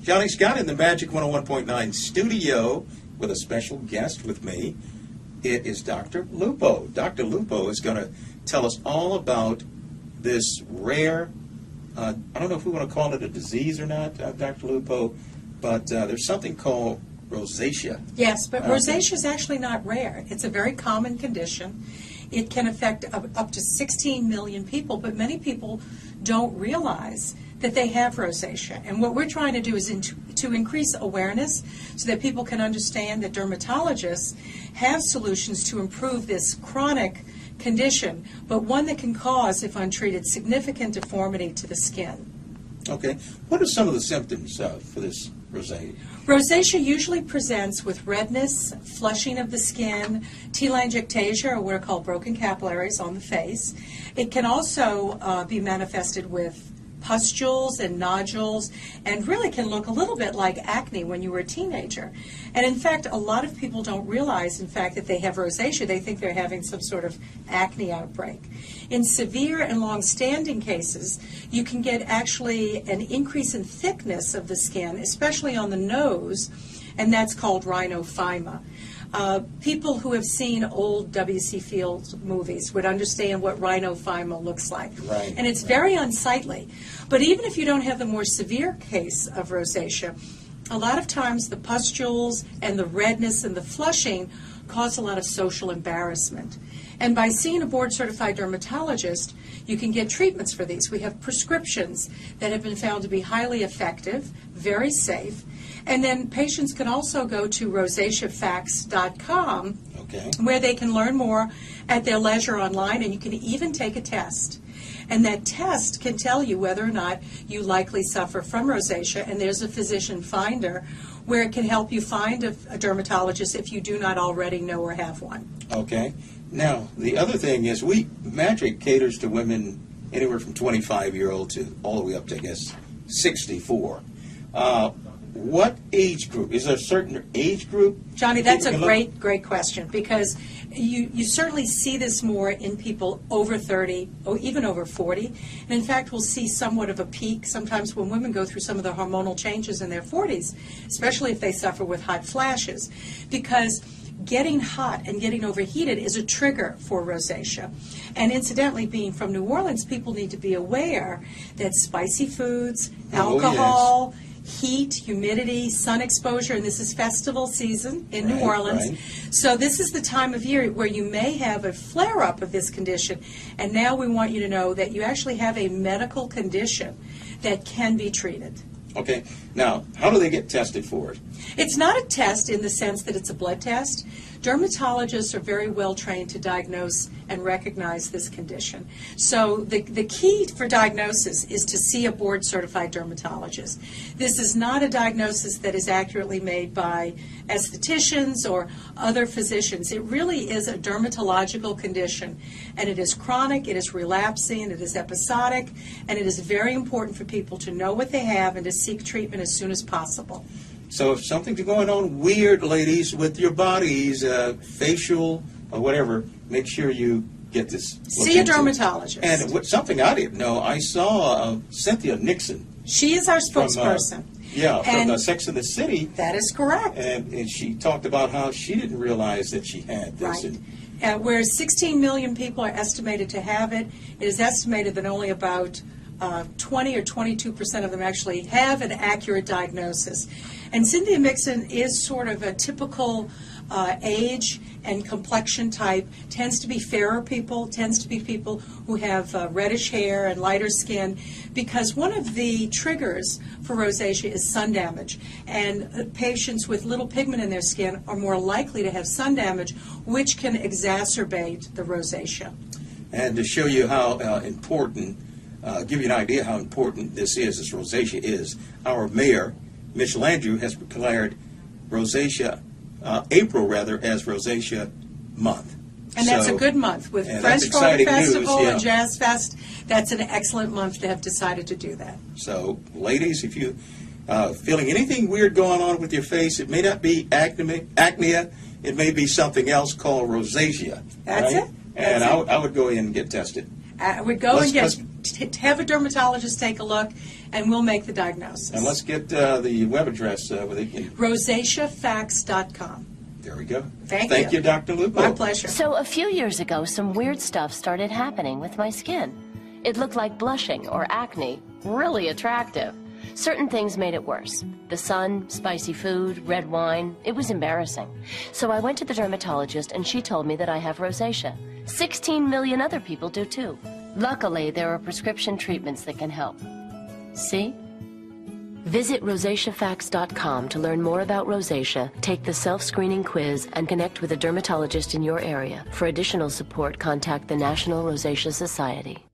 Johnny Scott in the Magic 101.9 studio with a special guest with me. It is Dr. Lupo. Dr. Lupo is going to tell us all about this rare, I don't know if we want to call it a disease or not, Dr. Lupo, but there's something called rosacea. Yes, but rosacea is actually not rare. It's a very common condition. It can affect up to 16 million people, but many people don't realize that they have rosacea. And what we're trying to do is to increase awareness so that people can understand that dermatologists have solutions to improve this chronic condition, but one that can cause, if untreated, significant deformity to the skin. Okay. What are some of the symptoms for this rosacea? Rosacea usually presents with redness, flushing of the skin, telangiectasia, or what are called broken capillaries on the face. It can also be manifested with pustules and nodules, and really can look a little bit like acne when you were a teenager. And in fact, a lot of people don't realize, in fact, that they have rosacea. They think they're having some sort of acne outbreak. In severe and long-standing cases, you can get actually an increase in thickness of the skin, especially on the nose, and that's called rhinophyma. People who have seen old W.C. Fields movies would understand what rhinophyma looks like. Right. And it's very unsightly. But even if you don't have the more severe case of rosacea, a lot of times the pustules and the redness and the flushing cause a lot of social embarrassment. And by seeing a board-certified dermatologist, you can get treatments for these. We have prescriptions that have been found to be highly effective, very safe. And then patients can also go to rosaceafacts.com, okay, where they can learn more at their leisure online, and you can even take a test. And that test can tell you whether or not you likely suffer from rosacea, and there's a physician finder where it can help you find a dermatologist if you do not already know or have one. Okay. Now, the other thing is Magic caters to women anywhere from 25-year-old to all the way up to, I guess, 64. What age group? Is there a certain age group? Johnny, that's a great question, because you certainly see this more in people over 30 or even over 40. And in fact, we'll see somewhat of a peak sometimes when women go through some of the hormonal changes in their 40s, especially if they suffer with hot flashes, because getting hot and getting overheated is a trigger for rosacea. And incidentally, being from New Orleans, people need to be aware that spicy foods, alcohol, heat, humidity, sun exposure, and this is festival season in New Orleans. Right. So this is the time of year where you may have a flare-up of this condition. And now we want you to know that you actually have a medical condition that can be treated. Okay. Now, how do they get tested for it? It's not a test in the sense that it's a blood test. Dermatologists are very well trained to diagnose and recognize this condition. So the key for diagnosis is to see a board-certified dermatologist. This is not a diagnosis that is accurately made by estheticians or other physicians. It really is a dermatological condition, and it is chronic, it is relapsing, it is episodic, and it is very important for people to know what they have and to seek treatment as soon as possible. So if something's going on weird, ladies, with your bodies, facial or whatever, make sure you get this. See a dermatologist. And something I didn't know, I saw Cynthia Nixon. She is our spokesperson. From Sex and the City. That is correct. And she talked about how she didn't realize that she had this. Right. Whereas 16 million people are estimated to have it, it is estimated that only about 20 or 22% of them actually have an accurate diagnosis. And Cynthia Nixon is sort of a typical age and complexion type, tends to be fairer people, tends to be people who have reddish hair and lighter skin, because one of the triggers for rosacea is sun damage. And patients with little pigment in their skin are more likely to have sun damage, which can exacerbate the rosacea. And to show you how important, give you an idea how important this rosacea is, our mayor, Mitchell Andrew, has declared April as Rosacea Month. And that's a good month. With Fresh Photo Festival and Jazz Fest, that's an excellent month to have decided to do that. So, ladies, if you feeling anything weird going on with your face, it may not be acne, it may be something else called rosacea. That's right? it. And I would go in and get tested. I would go and get have a dermatologist take a look, and we'll make the diagnosis. And let's get the web address where they can. rosaceafacts.com. There we go. Thank you, Dr. Lupo. My pleasure. So a few years ago, some weird stuff started happening with my skin. It looked like blushing or acne, really attractive. Certain things made it worse. The sun, spicy food, red wine. It was embarrassing. So I went to the dermatologist and she told me that I have rosacea. 16 million other people do too. Luckily, there are prescription treatments that can help. See? Visit rosaceafacts.com to learn more about rosacea, take the self-screening quiz, and connect with a dermatologist in your area. For additional support, contact the National Rosacea Society.